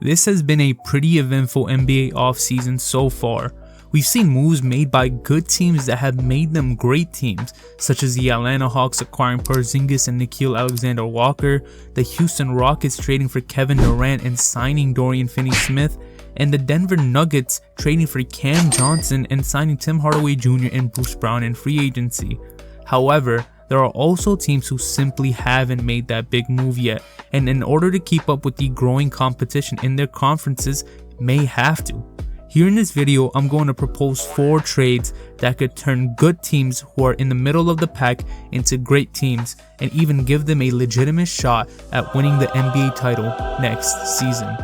This has been a pretty eventful NBA offseason so far. We've seen moves made by good teams that have made them great teams, such as the Atlanta Hawks acquiring Porzingis and Nickeil Alexander-Walker, the Houston Rockets trading for Kevin Durant and signing Dorian Finney-Smith, and the Denver Nuggets trading for Cam Johnson and signing Tim Hardaway Jr. and Bruce Brown in free agency. However, there are also teams who simply haven't made that big move yet, and in order to keep up with the growing competition in their conferences, may have to. Here in this video, I'm going to propose 4 trades that could turn good teams who are in the middle of the pack into great teams and even give them a legitimate shot at winning the NBA title next season.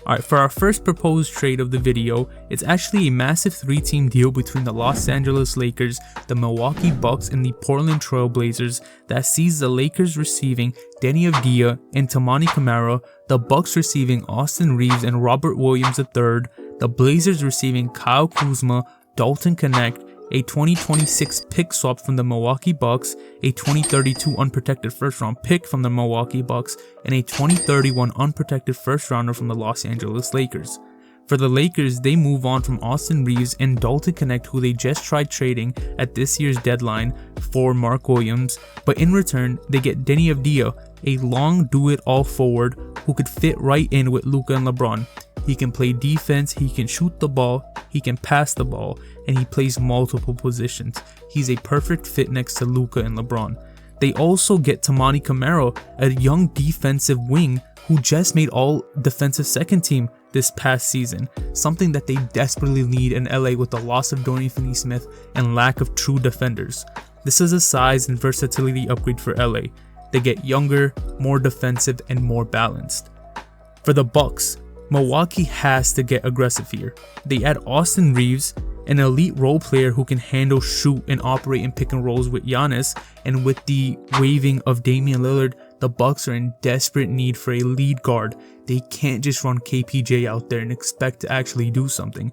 Alright, for our first proposed trade of the video, it's actually a massive 3-team deal between the Los Angeles Lakers, the Milwaukee Bucks, and the Portland Trail Blazers that sees the Lakers receiving Deni Avdija and Toumani Camara, the Bucks receiving Austin Reeves and Robert Williams III, the Blazers receiving Kyle Kuzma, Dalton Knecht, a 2026 pick swap from the Milwaukee Bucks, a 2032 unprotected first round pick from the Milwaukee Bucks, and a 2031 unprotected first rounder from the Los Angeles Lakers. For the Lakers, they move on from Austin Reeves and Dalton Knecht, who they just tried trading at this year's deadline for Mark Williams, but in return, they get Deni Avdija, a long do-it-all forward who could fit right in with Luka and LeBron. He can play defense, he can shoot the ball, he can pass the ball, and he plays multiple positions. He's a perfect fit next to Luka and LeBron. They also get Toumani Camara, a young defensive wing who just made all defensive second team this past season, something that they desperately need in LA with the loss of Dorian Finney-Smith and lack of true defenders. This is a size and versatility upgrade for LA. They get younger, more defensive, and more balanced. For the Bucks, Milwaukee has to get aggressive here. They add Austin Reeves, an elite role player who can handle, shoot, and operate in pick and rolls with Giannis, and with the waiving of Damian Lillard, the Bucks are in desperate need for a lead guard. They can't just run KPJ out there and expect to actually do something.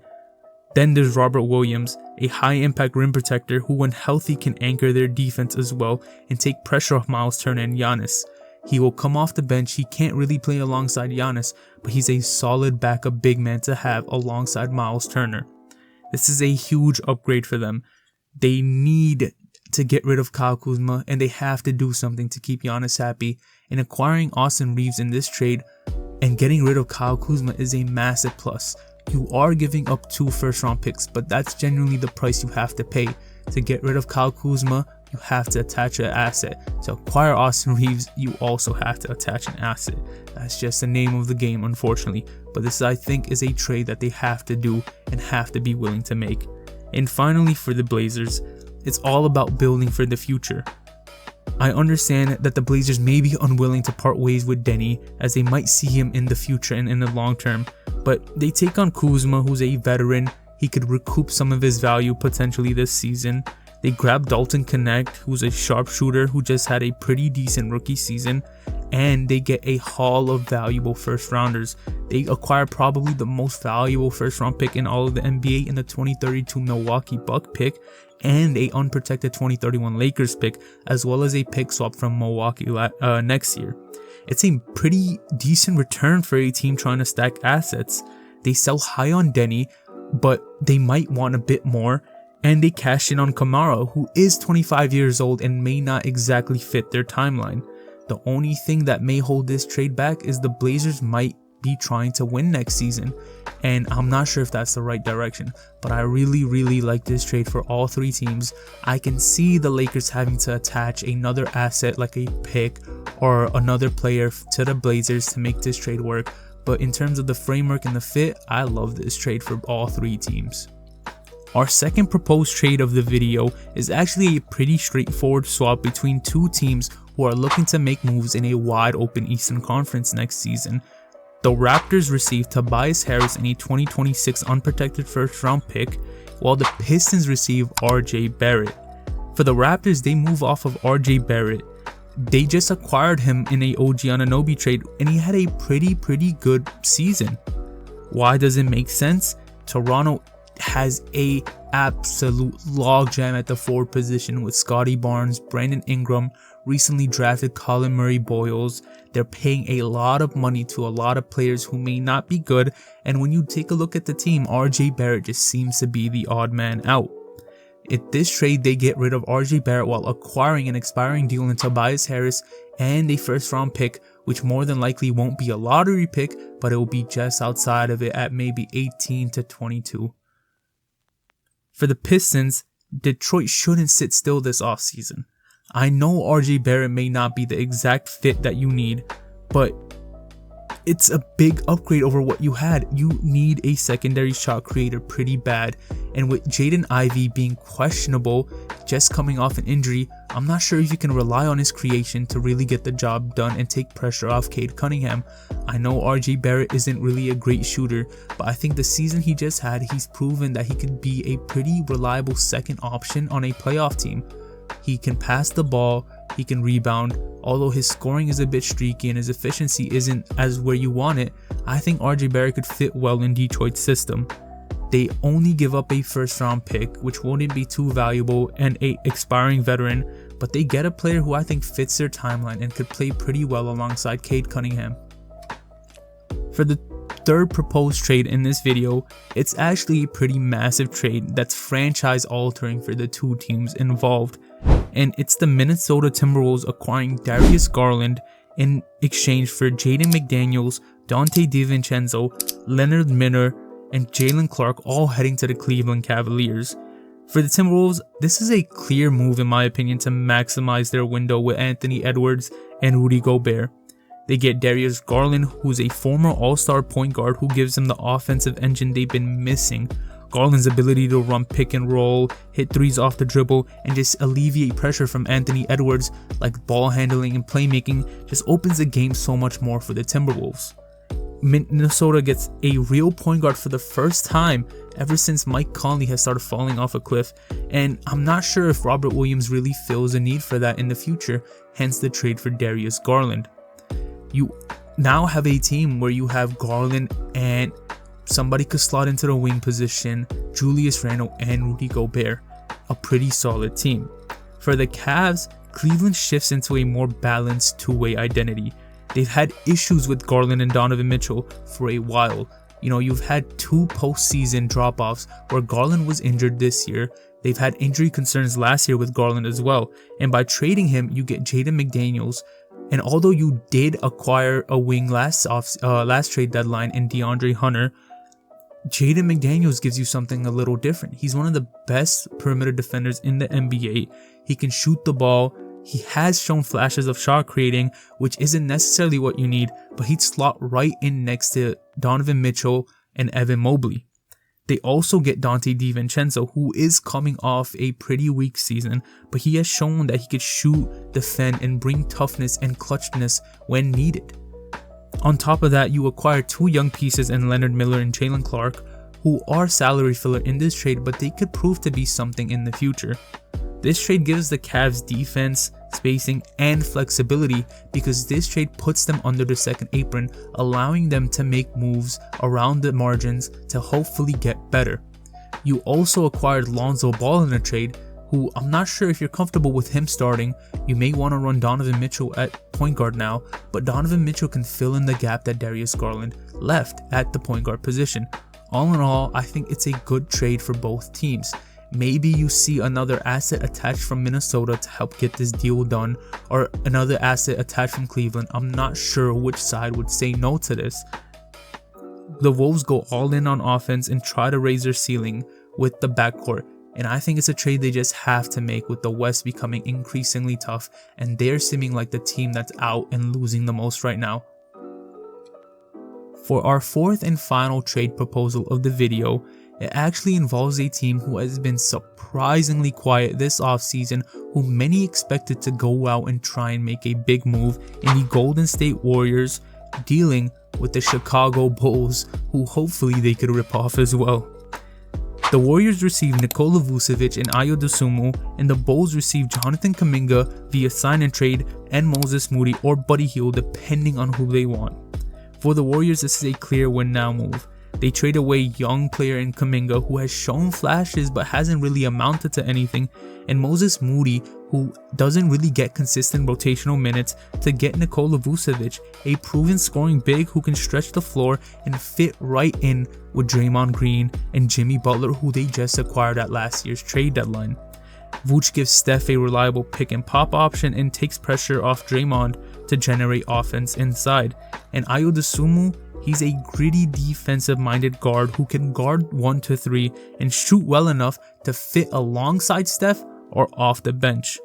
Then there's Robert Williams, a high-impact rim protector who when healthy can anchor their defense as well and take pressure off Miles Turner and Giannis. He will come off the bench. He can't really play alongside Giannis, but he's a solid backup big man to have alongside Miles Turner. This is a huge upgrade for them. They need to get rid of Kyle Kuzma, and they have to do something to keep Giannis happy. And acquiring Austin Reeves in this trade and getting rid of Kyle Kuzma is a massive plus. You are giving up 2 first-round picks, but that's genuinely the price you have to pay. To get rid of Kyle Kuzma, you have to attach an asset. To acquire Austin Reeves, you also have to attach an asset. That's just the name of the game, unfortunately. But this, I think, is a trade that they have to do and have to be willing to make. And finally, for the Blazers, it's all about building for the future. I understand that the Blazers may be unwilling to part ways with Deni, as they might see him in the future and in the long term, but they take on Kuzma, who's a veteran. He could recoup some of his value potentially this season. They grab Dalton Knecht, who's a sharpshooter who just had a pretty decent rookie season, and they get a haul of valuable first rounders. They acquire probably the most valuable first round pick in all of the NBA in the 2032 Milwaukee Buck pick, and a unprotected 2031 Lakers pick, as well as a pick swap from Milwaukee next year. It's a pretty decent return for a team trying to stack assets. They sell high on Deni, but they might want a bit more, and they cash in on Camara, who is 25 years old and may not exactly fit their timeline. The only thing that may hold this trade back is the Blazers might be trying to win next season, and I'm not sure if that's the right direction, but I really like this trade for all 3 teams. I can see the Lakers having to attach another asset like a pick or another player to the Blazers to make this trade work, but in terms of the framework and the fit, I love this trade for all 3 teams. Our second proposed trade of the video is actually a pretty straightforward swap between 2 teams who are looking to make moves in a wide open Eastern Conference next season. The Raptors receive Tobias Harris and a 2026 unprotected first round pick, while the Pistons receive RJ Barrett. For the Raptors, they move off of RJ Barrett. They just acquired him in a OG Anunoby trade, and he had a pretty good season. Why does it make sense? Toronto has a absolute logjam at the forward position with Scotty Barnes, Brandon Ingram, recently drafted Colin Murray Boyles. They're paying a lot of money to a lot of players who may not be good, and when you take a look at the team, RJ Barrett just seems to be the odd man out. In this trade, they get rid of RJ Barrett while acquiring an expiring deal in Tobias Harris and a first round pick, which more than likely won't be a lottery pick, but it will be just outside of it at maybe 18 to 22. For the Pistons, Detroit shouldn't sit still this offseason. I know RJ Barrett may not be the exact fit that you need, but it's a big upgrade over what you had. You need a secondary shot creator pretty bad, and with Jaden Ivey being questionable, just coming off an injury, I'm not sure if you can rely on his creation to really get the job done and take pressure off Cade Cunningham. I know RJ Barrett isn't really a great shooter, but I think the season he just had, he's proven that he could be a pretty reliable second option on a playoff team. He can pass the ball, he can rebound. Although his scoring is a bit streaky and his efficiency isn't as where you want it, I think RJ Barrett could fit well in Detroit's system. They only give up a first round pick, which wouldn't be too valuable, and a expiring veteran, but they get a player who I think fits their timeline and could play pretty well alongside Cade Cunningham. For the third proposed trade in this video, it's actually a pretty massive trade that's franchise altering for the two teams involved, and it's the Minnesota Timberwolves acquiring Darius Garland in exchange for Jaden McDaniels, Donte DiVincenzo, Leonard Miller, and Jalen Clark, all heading to the Cleveland Cavaliers. For the Timberwolves, this is a clear move in my opinion to maximize their window with Anthony Edwards and Rudy Gobert. They get Darius Garland, who's a former all-star point guard who gives them the offensive engine they've been missing. Garland's ability to run pick and roll, hit threes off the dribble, and just alleviate pressure from Anthony Edwards, like ball handling and playmaking, just opens the game so much more for the Timberwolves. Minnesota gets a real point guard for the first time ever since Mike Conley has started falling off a cliff, and I'm not sure if Robert Williams really feels a need for that in the future, hence the trade for Darius Garland. You now have a team where you have Garland and somebody could slot into the wing position, Julius Randle and Rudy Gobert, a pretty solid team. For the Cavs, Cleveland shifts into a more balanced two-way identity. They've had issues with Garland and Donovan Mitchell for a while. You know, you've had two postseason drop-offs where Garland was injured this year. They've had injury concerns last year with Garland as well. And by trading him, you get Jaden McDaniels. And although you did acquire a wing last trade deadline in DeAndre Hunter, Jaden McDaniels gives you something a little different. He's one of the best perimeter defenders in the NBA. He can shoot the ball. He has shown flashes of shot creating, which isn't necessarily what you need, but he'd slot right in next to Donovan Mitchell and Evan Mobley. They also get Donte DiVincenzo, who is coming off a pretty weak season, but he has shown that he could shoot, defend, and bring toughness and clutchness when needed. On top of that, you acquire two young pieces in Leonard Miller and Jalen Clark, who are salary filler in this trade, but they could prove to be something in the future. This trade gives the Cavs defense, spacing, and flexibility because this trade puts them under the second apron, allowing them to make moves around the margins to hopefully get better. You also acquired Lonzo Ball in a trade, who I'm not sure if you're comfortable with him starting. You may want to run Donovan Mitchell at point guard now, but Donovan Mitchell can fill in the gap that Darius Garland left at the point guard position. All in all, I think it's a good trade for both teams. Maybe you see another asset attached from Minnesota to help get this deal done, or another asset attached from Cleveland. I'm not sure which side would say no to this. The Wolves go all in on offense and try to raise their ceiling with the backcourt, and I think it's a trade they just have to make with the West becoming increasingly tough, and they're seeming like the team that's out and losing the most right now. For our fourth and final trade proposal of the video, it actually involves a team who has been surprisingly quiet this offseason, who many expected to go out and try and make a big move in the Golden State Warriors, dealing with the Chicago Bulls, who hopefully they could rip off as well. The Warriors received Nikola Vucevic and Ayo Dosunmu, and the Bulls received Jonathan Kuminga via sign and trade and Moses Moody or Buddy Hield depending on who they want. For the Warriors, this is a clear win now move. They trade away young player in Kuminga who has shown flashes but hasn't really amounted to anything, and Moses Moody, who doesn't really get consistent rotational minutes, to get Nikola Vucevic, a proven scoring big who can stretch the floor and fit right in with Draymond Green and Jimmy Butler, who they just acquired at last year's trade deadline. Vooch gives Steph a reliable pick and pop option and takes pressure off Draymond to generate offense inside. And Ayo Dosunmu, he's a gritty defensive-minded guard who can guard 1 to 3 and shoot well enough to fit alongside Steph or off the bench.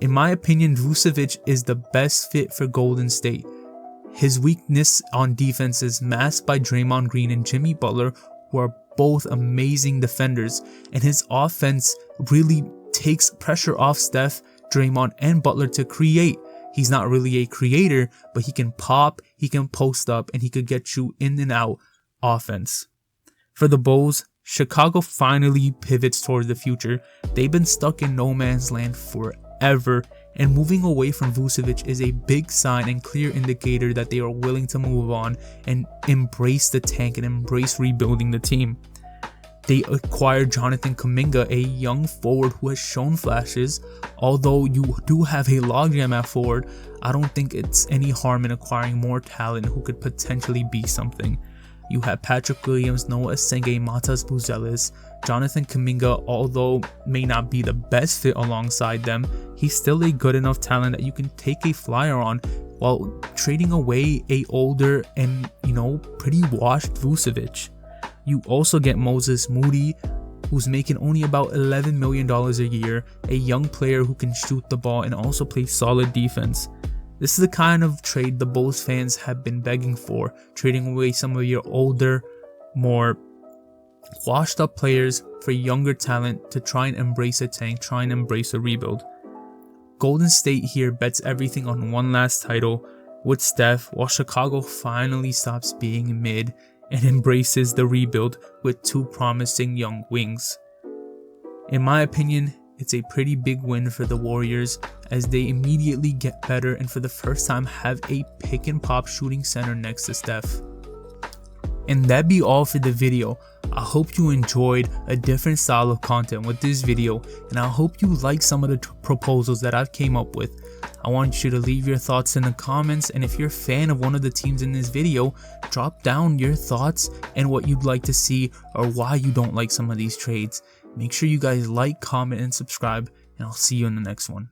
In my opinion, Vucevic is the best fit for Golden State. His weakness on defense is masked by Draymond Green and Jimmy Butler, who are both amazing defenders, and his offense really takes pressure off Steph, Draymond, and Butler to create. He's not really a creator, but he can pop, he can post up, and he could get you in and out offense. For the Bulls, Chicago finally pivots towards the future. They've been stuck in no man's land forever, and moving away from Vucevic is a big sign and clear indicator that they are willing to move on and embrace the tank and embrace rebuilding the team. They acquired Jonathan Kuminga, a young forward who has shown flashes. Although you do have a logjam at forward, I don't think it's any harm in acquiring more talent who could potentially be something. You have Patrick Williams, Noah Asenge, Matas Buzelis. Jonathan Kuminga, although may not be the best fit alongside them, he's still a good enough talent that you can take a flyer on while trading away a older and, pretty washed Vucevic. You also get Moses Moody, who's making only about $11 million a year, a young player who can shoot the ball and also play solid defense. This is the kind of trade the Bulls fans have been begging for, trading away some of your older, more washed up players for younger talent to try and embrace a tank, try and embrace a rebuild. Golden State here bets everything on one last title with Steph, while Chicago finally stops being mid and embraces the rebuild with two promising young wings. In my opinion, it's a pretty big win for the Warriors as they immediately get better and for the first time have a pick and pop shooting center next to Steph. And that'd be all for the video. I hope you enjoyed a different style of content with this video, and I hope you like some of the proposals that I've came up with. I want you to leave your thoughts in the comments, and if you're a fan of one of the teams in this video, drop down your thoughts and what you'd like to see or why you don't like some of these trades. Make sure you guys like, comment, and subscribe, and I'll see you in the next one.